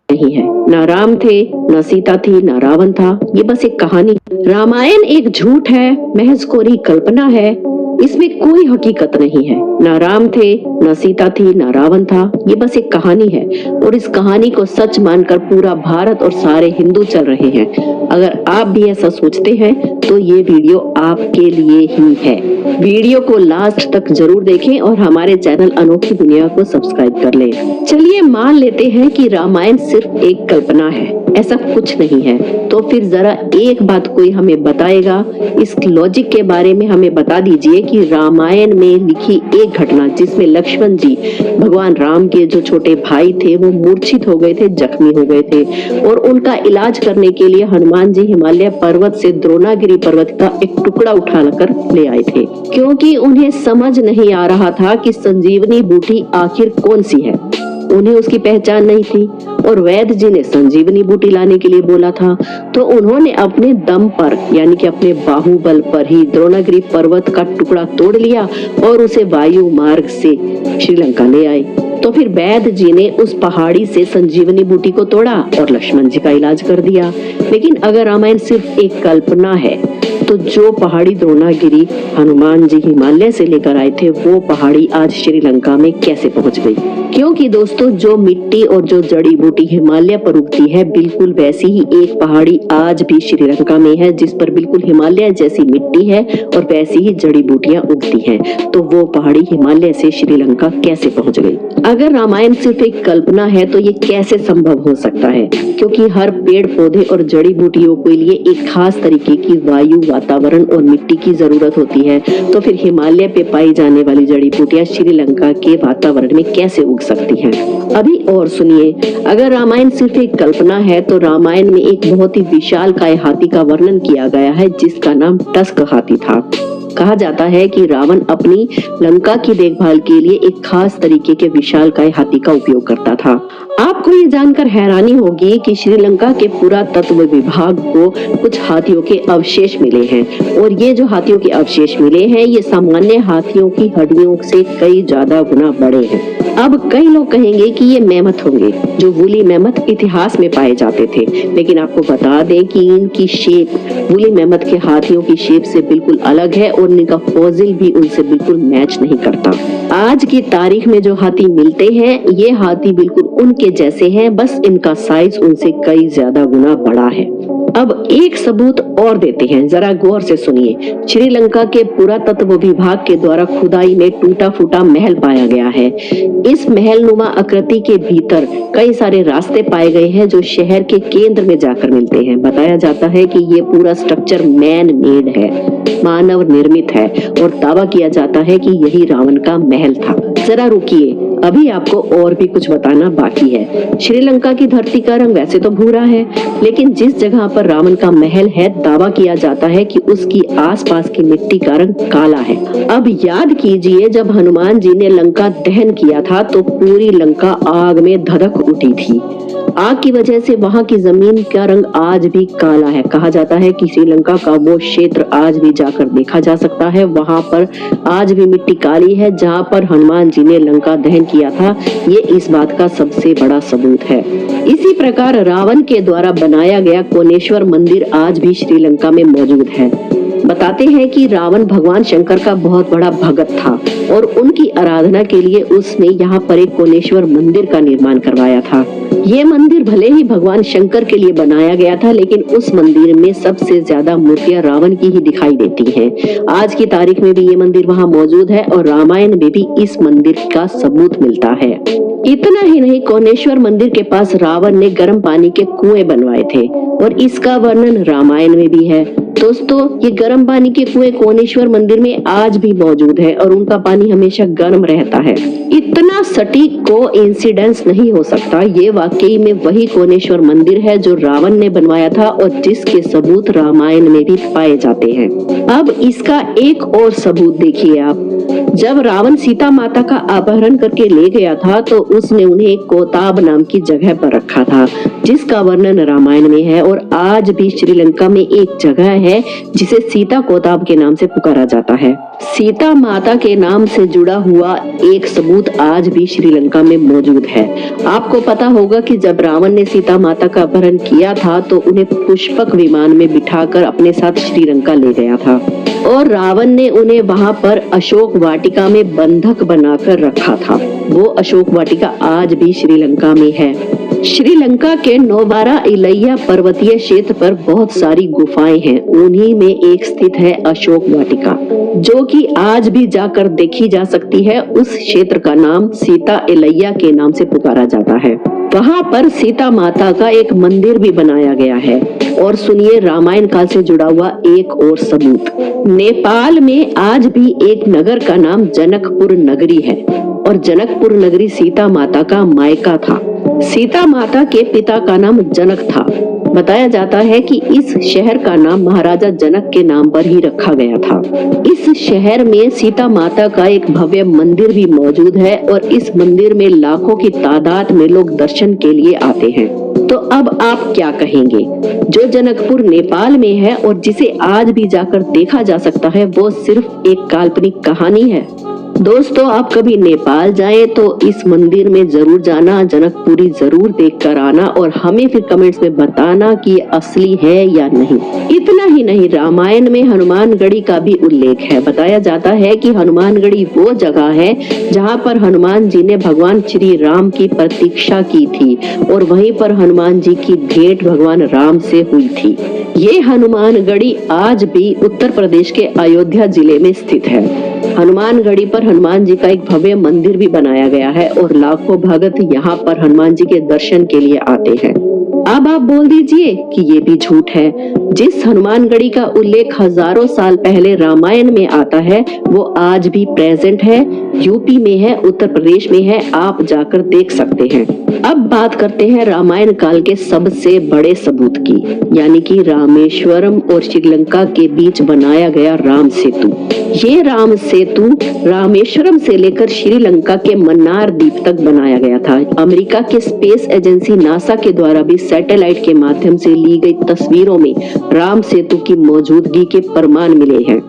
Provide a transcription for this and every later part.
नहीं है। ना राम थे, ना सीता थी, ना रावण था, ये बस एक कहानी। रामायण एक झूठ है, महज कोरी कल्पना है, इसमें कोई हकीकत नहीं है। ना राम थे, ना सीता थी, ना रावण था, ये बस एक कहानी है। और इस कहानी को सच मानकर पूरा भारत और सारे हिंदू चल रहे हैं। अगर आप भी ऐसा सोचते हैं तो ये वीडियो आपके लिए ही है। वीडियो को लास्ट तक जरूर देखें और हमारे चैनल अनोखी दुनिया को सब्सक्राइब कर लें। चलिए मान लेते हैं कि रामायण सिर्फ एक कल्पना है, ऐसा कुछ नहीं है। तो फिर जरा एक बात कोई हमें बताएगा, इस लॉजिक के बारे में हमें बता दीजिए कि रामायण में लिखी एक घटना जिसमें लक्ष्मण जी भगवान राम के जो छोटे भाई थे वो मूर्छित हो गए थे, जख्मी हो गए थे, और उनका इलाज करने के लिए हनुमान जी हिमालय पर्वत से द्रोणागिरी पर्वत का एक टुकड़ा उठाकर ले आए थे, क्योंकि उन्हें समझ नहीं आ रहा था कि संजीवनी बूटी आखिर कौन सी है। उन्हें उसकी पहचान नहीं थी और वैद्य जी ने संजीवनी बूटी लाने के लिए बोला था, तो उन्होंने अपने दम पर यानी कि अपने बाहुबल पर ही द्रोणागिरी पर्वत का टुकड़ा तोड़ लिया और उसे वायु मार्ग से श्रीलंका ले आए। तो फिर वैद्य जी ने उस पहाड़ी से संजीवनी बूटी को तोड़ा और लक्ष्मण जी का इलाज कर दिया। लेकिन अगर रामायण सिर्फ एक कल्पना है तो जो पहाड़ी द्रोणागिरी हनुमान जी हिमालय से लेकर आए थे वो पहाड़ी आज श्रीलंका में कैसे पहुंच गई? क्योंकि दोस्तों जो मिट्टी और जो जड़ी बूटी हिमालय पर उगती है बिल्कुल वैसी ही एक पहाड़ी आज भी श्रीलंका में है, जिस पर बिल्कुल हिमालय जैसी मिट्टी है और वैसी ही जड़ी बूटियां उगती हैं। तो वो पहाड़ी हिमालय से श्रीलंका कैसे पहुंच गई? अगर रामायण सिर्फ एक कल्पना है तो ये कैसे संभव हो सकता है? क्योंकि हर पेड़ पौधे और जड़ी बूटियों के लिए एक खास तरीके की वायु, वातावरण और मिट्टी की जरूरत होती है। तो फिर हिमालय पे पाई जाने वाली जड़ी बूटियां श्रीलंका के वातावरण में कैसे उग सकती हैं? अभी और सुनिए, अगर रामायण सिर्फ एक कल्पना है तो रामायण में एक बहुत ही विशालकाय हाथी का वर्णन किया गया है जिसका नाम टस्क हाथी था। कहा जाता है कि रावण अपनी लंका की देखभाल के लिए एक खास तरीके के विशालकाय हाथी का उपयोग करता था। आपको ये जानकर हैरानी होगी कि श्रीलंका के पुरातत्व विभाग को कुछ हाथियों के अवशेष मिले हैं और ये जो हाथियों के अवशेष मिले हैं ये सामान्य हाथियों की हड्डियों से कई ज्यादा गुना बड़े हैं। अब कई लोग कहेंगे कि ये मेमथ होंगे, जो वूली मेमथ इतिहास में पाए जाते थे, लेकिन आपको बता दें कि इनकी शेप वूली मेमथ के हाथियों की शेप से बिल्कुल अलग है और इनका फॉसिल भी उनसे बिल्कुल मैच नहीं करता। आज की तारीख में जो हाथी मिलते हैं ये हाथी बिल्कुल उनके जैसे हैं, बस इनका साइज उनसे कई ज्यादा गुना बड़ा है। अब एक सबूत और देते हैं, जरा गौर से सुनिए। श्रीलंका के पुरातत्व विभाग के द्वारा खुदाई में टूटा फूटा महल पाया गया है। इस महल नुमा आकृति के भीतर कई सारे रास्ते पाए गए हैं जो शहर के केंद्र में जाकर मिलते हैं। बताया जाता है कि ये पूरा स्ट्रक्चर मैन मेड है, मानव निर्मित है और दावा किया जाता है कि यही रावण का महल था। जरा रुकिए, अभी आपको और भी कुछ बताना बाकी है। श्रीलंका की धरती का रंग वैसे तो भूरा है, लेकिन जिस जगह पर रावण का महल है दावा किया जाता है कि उसकी आसपास की मिट्टी का रंग काला है। अब याद कीजिए, जब हनुमान जी ने लंका दहन किया था तो पूरी लंका आग में धधक उठी थी। आग की वजह से वहां की जमीन का रंग आज भी काला है। कहा जाता है कि श्रीलंका का वो क्षेत्र आज भी जाकर देखा जा सकता है, वहां पर आज भी मिट्टी काली है जहां पर हनुमान जी ने लंका दहन किया था। ये इस बात का सबसे बड़ा सबूत है। इसी प्रकार रावण के द्वारा बनाया गया कोनेश्वर मंदिर आज भी श्रीलंका में मौजूद है। बताते हैं कि रावण भगवान शंकर का बहुत बड़ा भक्त था और उनकी आराधना के लिए उसने यहाँ पर एक कोनेश्वर मंदिर का निर्माण करवाया था। ये मंदिर भले ही भगवान शंकर के लिए बनाया गया था, लेकिन उस मंदिर में सबसे ज्यादा मूर्तियां रावण की ही दिखाई देती हैं। आज की तारीख में भी ये मंदिर वहाँ मौजूद है और रामायण में भी इस मंदिर का सबूत मिलता है। इतना ही नहीं, कोनेश्वर मंदिर के पास रावण ने गर्म पानी के कुएं बनवाए थे और इसका वर्णन रामायण में भी है। दोस्तों, ये गर्म पानी के कुएं कोनेश्वर मंदिर में आज भी मौजूद है और उनका पानी हमेशा गर्म रहता है। इतना सटीक कोइंसिडेंस नहीं हो सकता। ये वाकई में वही कोनेश्वर मंदिर है जो रावण ने बनवाया था और जिसके सबूत रामायण में भी पाए जाते हैं। अब इसका एक और सबूत देखिए आप। जब रावण सीता माता का अपहरण करके ले गया था तो उसने उन्हें कोताब नाम की जगह पर रखा था, जिसका वर्णन रामायण में है और आज भी श्रीलंका में एक जगह है जिसे सीता कोताब के नाम से पुकारा जाता है। सीता माता के नाम से जुड़ा हुआ एक सबूत आज भी श्रीलंका में मौजूद है। आपको पता होगा कि जब रावण ने सीता माता का अपहरण किया था तो उन्हें पुष्पक विमान में बिठाकर अपने साथ श्रीलंका ले गया था और रावण ने उन्हें वहां पर अशोक वाटिका में बंधक बनाकर रखा था। वो अशोक वाटिका आज भी श्रीलंका में है। श्रीलंका के नोबारा इलैया पर्वतीय क्षेत्र पर बहुत सारी गुफाएं हैं। उन्हीं में एक स्थित है अशोक वाटिका, जो कि आज भी जाकर देखी जा सकती है। उस क्षेत्र का नाम सीता इलैया के नाम से पुकारा जाता है। वहां पर सीता माता का एक मंदिर भी बनाया गया है। और सुनिए रामायण काल से जुड़ा हुआ एक और सबूत। नेपाल में आज भी एक नगर का नाम जनकपुर नगरी है और जनकपुर नगरी सीता माता का मायका था। सीता माता के पिता का नाम जनक था। बताया जाता है कि इस शहर का नाम महाराजा जनक के नाम पर ही रखा गया था। इस शहर में सीता माता का एक भव्य मंदिर भी मौजूद है और इस मंदिर में लाखों की तादाद में लोग दर्शन के लिए आते हैं। तो अब आप क्या कहेंगे? जो जनकपुर नेपाल में है और जिसे आज भी जाकर देखा जा सकता है, वो सिर्फ एक काल्पनिक कहानी है। दोस्तों, आप कभी नेपाल जाएं तो इस मंदिर में जरूर जाना, जनकपुरी जरूर देख कर आना और हमें फिर कमेंट्स में बताना कि ये असली है या नहीं। इतना ही नहीं, रामायण में हनुमानगढ़ी का भी उल्लेख है। बताया जाता है कि हनुमानगढ़ी वो जगह है जहां पर हनुमान जी ने भगवान श्री राम की प्रतीक्षा की थी और वहीं पर हनुमान जी की भेंट भगवान राम से हुई थी। ये हनुमानगढ़ी आज भी उत्तर प्रदेश के अयोध्या जिले में स्थित है। हनुमानगढ़ी पर हनुमान जी का एक भव्य मंदिर भी बनाया गया है और लाखों भक्त यहाँ पर हनुमान जी के दर्शन के लिए आते हैं। अब आप बोल दीजिए कि ये भी झूठ है। जिस हनुमानगढ़ी का उल्लेख हजारों साल पहले रामायण में आता है, वो आज भी प्रेजेंट है, यूपी में है, उत्तर प्रदेश में है। आप जाकर देख सकते हैं। अब बात करते हैं रामायण काल के सबसे बड़े सबूत की, यानी कि रामेश्वरम और श्रीलंका के बीच बनाया गया राम सेतु। ये राम सेतु रामेश्वरम से लेकर श्रीलंका के मन्नार द्वीप तक बनाया गया था। अमेरिका के स्पेस एजेंसी नासा के द्वारा भी सैटेलाइट के माध्यम से ली गई तस्वीरों में राम सेतु की मौजूदगी के प्रमाण मिले हैं।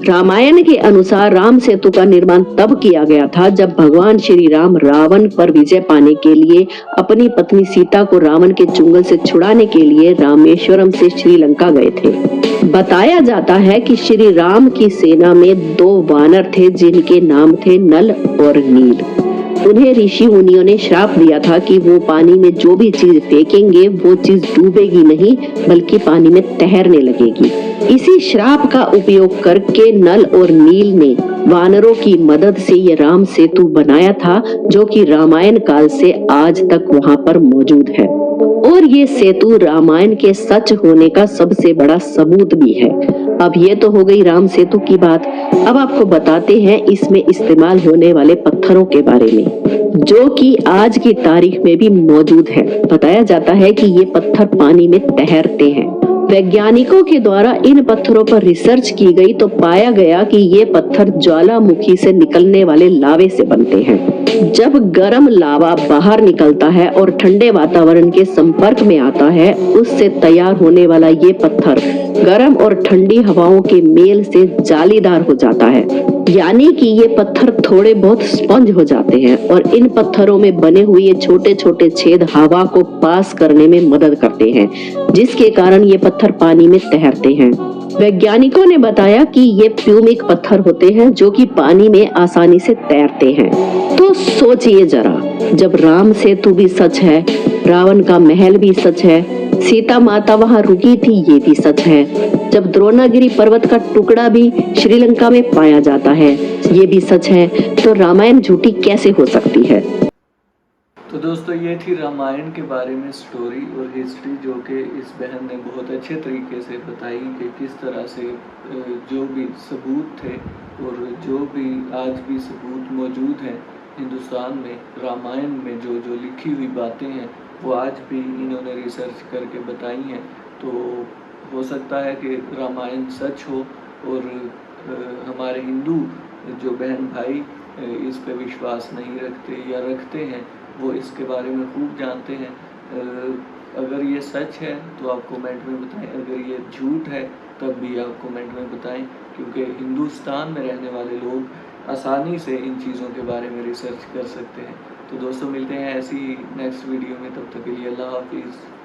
रामायण के अनुसार राम सेतु का निर्माण तब किया गया था जब भगवान श्री राम रावण पर विजय पाने के लिए अपनी पत्नी सीता को रावण के चुंगल से छुड़ाने के लिए रामेश्वरम से श्रीलंका गए थे। बताया जाता है कि श्री राम की सेना में 2 वानर थे जिनके नाम थे नल और नील। उन्हें ऋषि मुनियों ने श्राप दिया था कि वो पानी में जो भी चीज फेंकेंगे वो चीज डूबेगी नहीं बल्कि पानी में तैरने लगेगी। इसी श्राप का उपयोग करके नल और नील ने वानरों की मदद से ये राम सेतु बनाया था, जो कि रामायण काल से आज तक वहां पर मौजूद है। और ये सेतु रामायण के सच होने का सबसे बड़ा सबूत भी है। अब ये तो हो गई राम सेतु की बात। अब आपको बताते हैं इसमें इस्तेमाल होने वाले पत्थरों के बारे में, जो कि आज की तारीख में भी मौजूद है। बताया जाता है कि ये पत्थर पानी में तैरते हैं। वैज्ञानिकों के द्वारा इन पत्थरों पर रिसर्च की गई तो पाया गया कि ये पत्थर ज्वालामुखी से निकलने वाले लावे से बनते हैं। जब गर्म लावा बाहर निकलता है और ठंडे वातावरण के संपर्क में आता है, उससे तैयार होने वाला ये पत्थर गर्म और ठंडी हवाओं के मेल से जालीदार हो जाता है, यानी कि ये पत्थर थोड़े बहुत स्पंज हो जाते हैं और इन पत्थरों में बने हुए ये छोटे छोटे छेद हवा को पास करने में मदद करते हैं, जिसके कारण ये पत्थर पानी में तैरते हैं। वैज्ञानिकों ने बताया कि ये प्यूमिक पत्थर होते हैं जो कि पानी में आसानी से तैरते हैं। तो सोचिए जरा, जब राम सेतु भी सच है, रावण का महल भी सच है, सीता माता वहां रुकी थी ये भी सच है, जब द्रोणागिरी पर्वत का टुकड़ा भी श्रीलंका में पाया जाता है ये भी सच है, तो रामायण झूठी कैसे हो सकती है? तो दोस्तों, ये थी रामायण के बारे में स्टोरी और हिस्ट्री, जो कि इस बहन ने बहुत अच्छे तरीके से बताई कि किस तरह से जो भी सबूत थे और जो भी आज भी सबूत मौजूद हैं हिंदुस्तान में, रामायण में जो जो लिखी हुई बातें हैं वो आज भी इन्होंने रिसर्च करके बताई हैं। तो हो सकता है कि रामायण सच हो और हमारे हिंदू जो बहन भाई इस पे विश्वास नहीं रखते या रखते हैं, वो इसके बारे में खूब जानते हैं। अगर ये सच है तो आप कमेंट में बताएं, अगर ये झूठ है तब भी आप कमेंट में बताएं, क्योंकि हिंदुस्तान में रहने वाले लोग आसानी से इन चीज़ों के बारे में रिसर्च कर सकते हैं। तो दोस्तों मिलते हैं ऐसी नेक्स्ट वीडियो में, तब तक के लिए अल्लाह हाफिज़।